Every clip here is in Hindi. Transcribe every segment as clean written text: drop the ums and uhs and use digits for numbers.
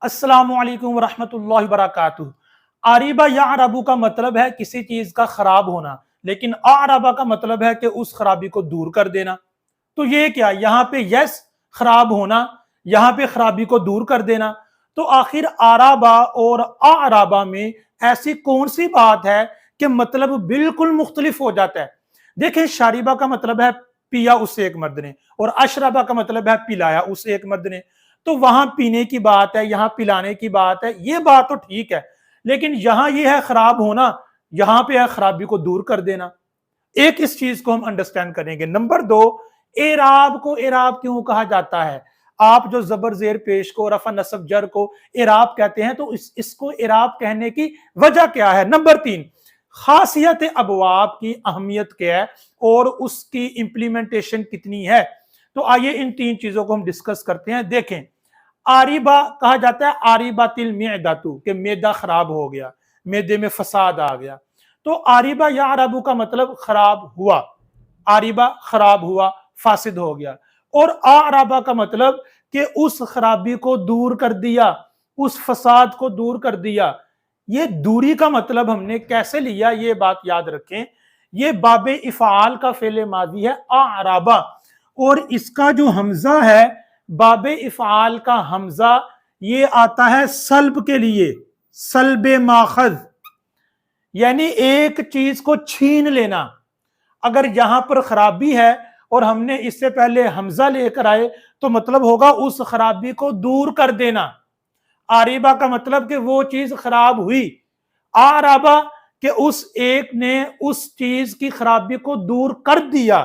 अस्सलामुअलैकुम वरहमतुल्लाहि वबरकातुहू। आरिबा या अरबू का मतलब है किसी चीज का खराब होना, लेकिन आरबा का मतलब है कि उस खराबी को दूर कर देना। तो ये क्या, यहाँ पे यस खराब होना, यहाँ पे खराबी को दूर कर देना। तो आखिर आराबा और आराबा में ऐसी कौन सी बात है कि मतलब बिल्कुल मुख्तलिफ हो जाता है। देखिए, शारिबा का मतलब है पिया उस एक मर्द ने, और अशरबा का मतलब है पिलाया उस एक मर्द ने। तो वहां पीने की बात है, यहां पिलाने की बात है, ये बात तो ठीक है। लेकिन यहां ये है खराब होना, यहां पे है खराबी को दूर कर देना। एक इस चीज को हम अंडरस्टैंड करेंगे। नंबर दो, एराब को एराब क्यों कहा जाता है। आप जो जबर जेर पेश को, रफा नसब जर को एराब कहते हैं, तो इसको एराब कहने की वजह क्या है। नंबर तीन, खासियत अबवाब की अहमियत क्या है और उसकी इंप्लीमेंटेशन कितनी है। तो आइए इन तीन चीजों को हम डिस्कस करते हैं। देखें, आरिबा कहा जाता है आरिबा तिल मेदातु, के मैदा खराब हो गया, मैदे में फसाद आ गया। तो आरिबा या अरबू का मतलब खराब हुआ, आरिबा खराब हुआ, फासिद हो गया। और आरबा का मतलब कि उस खराबी को दूर कर दिया, उस फसाद को दूर कर दिया। ये दूरी का मतलब हमने कैसे लिया, ये बात याद रखें। ये बाबे इफ़ाल का फेले माजी है आरबा, और इसका जो हमजा है बाबे इफ़ाल का हमजा, ये आता है सल्ब के लिए, सल्बे माखज, यानी एक चीज को छीन लेना। अगर यहां पर खराबी है और हमने इससे पहले हमजा लेकर आए, तो मतलब होगा उस खराबी को दूर कर देना। आरिबा का मतलब कि वो चीज खराब हुई, आराबा कि उस एक ने उस चीज की खराबी को दूर कर दिया।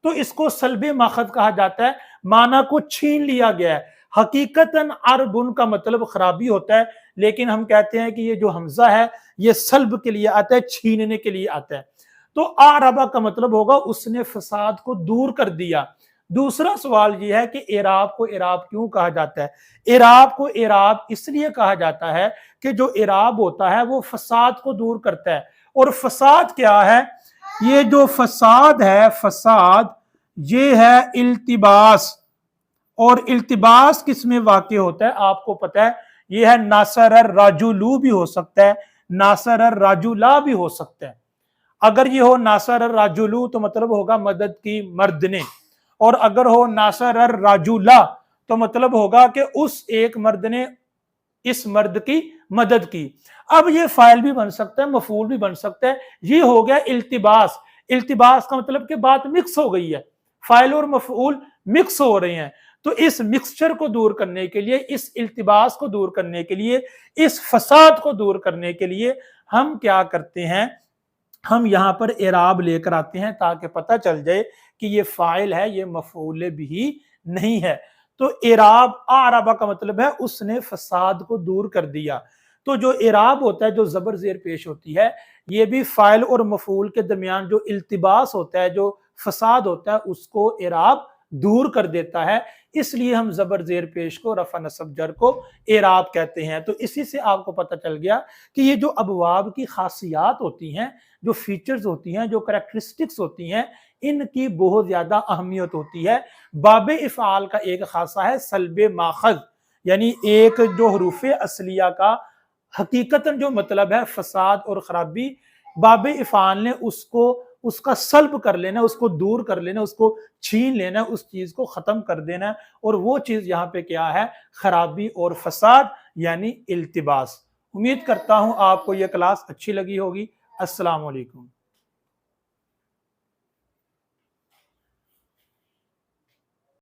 तो इसको सल्बे माखद कहा जाता है, माना को छीन लिया गया है। हकीकतन अरबुन का मतलब खराबी होता है, लेकिन हम कहते हैं कि ये जो हमजा है ये सल्ब के लिए आता है, छीनने के लिए आता है। तो आरबा का मतलब होगा उसने फसाद को दूर कर दिया। दूसरा सवाल यह है कि एराब को एराब क्यों कहा जाता है। एराब को एराब इसलिए कहा जाता है कि जो एराब होता है वो फसाद को दूर करता है। और फसाद क्या है, ये जो फसाद है, फसाद ये है इल्तिबास। और इल्तिबास किस में वाक़ होता है आपको पता है, ये है नासर राजुलू भी हो सकता है, नासर राजुला भी हो सकता है। अगर ये हो नासर राजुलू तो मतलब होगा मदद की मर्द ने, और अगर हो नासर राजुला तो मतलब होगा कि उस एक मर्द ने इस मर्द की मदद की। अब ये फाइल भी बन सकता है, मफूल भी बन सकता है। ये हो गया इल्तिबास। इल्तिबास का मतलब कि बात मिक्स हो गई है, फाइल और मफूल मिक्स हो रहे हैं। तो इस मिक्सचर को दूर करने के लिए, इस इल्तिबास को दूर करने के लिए, इस फसाद को दूर करने के लिए हम क्या करते हैं, हम यहां पर एराब लेकर आते हैं ताकि पता चल जाए कि ये फाइल है, ये मफूल भी नहीं है। तो एराब आरबा का मतलब है उसने फसाद को दूर कर दिया। तो जो एराब होता है, जो जबर जेर पेश होती है, ये भी फाइल और मफूल के दरमियान जो इल्तिबास होता है, जो फसाद होता है, उसको एराब दूर कर देता है। इसलिए हम जबर जेर पेश को, रफा नसब जर को एराब कहते हैं। तो इसी से आपको पता चल गया कि ये जो अबवाब की खासियात होती हैं, जो फीचर्स होती हैं, जो करेक्टरिस्टिक्स होती हैं, इनकी बहुत ज्यादा अहमियत होती है। बाबे इफ़ाल का एक खासा है सल्बे माखज, यानी एक जो हरूफ असलिया का हकीकतन जो मतलब है फसाद और खराबी, बाबे इफ़ाल ने उसको, उसका सल्ब कर लेना, उसको दूर कर लेना, उसको छीन लेना, उस चीज को खत्म कर देना। और वो चीज यहाँ पे क्या है, खराबी और फसाद, यानी इल्तिबास। उम्मीद करता हूं आपको यह क्लास अच्छी लगी होगी। अस्सलाम वालेकुम।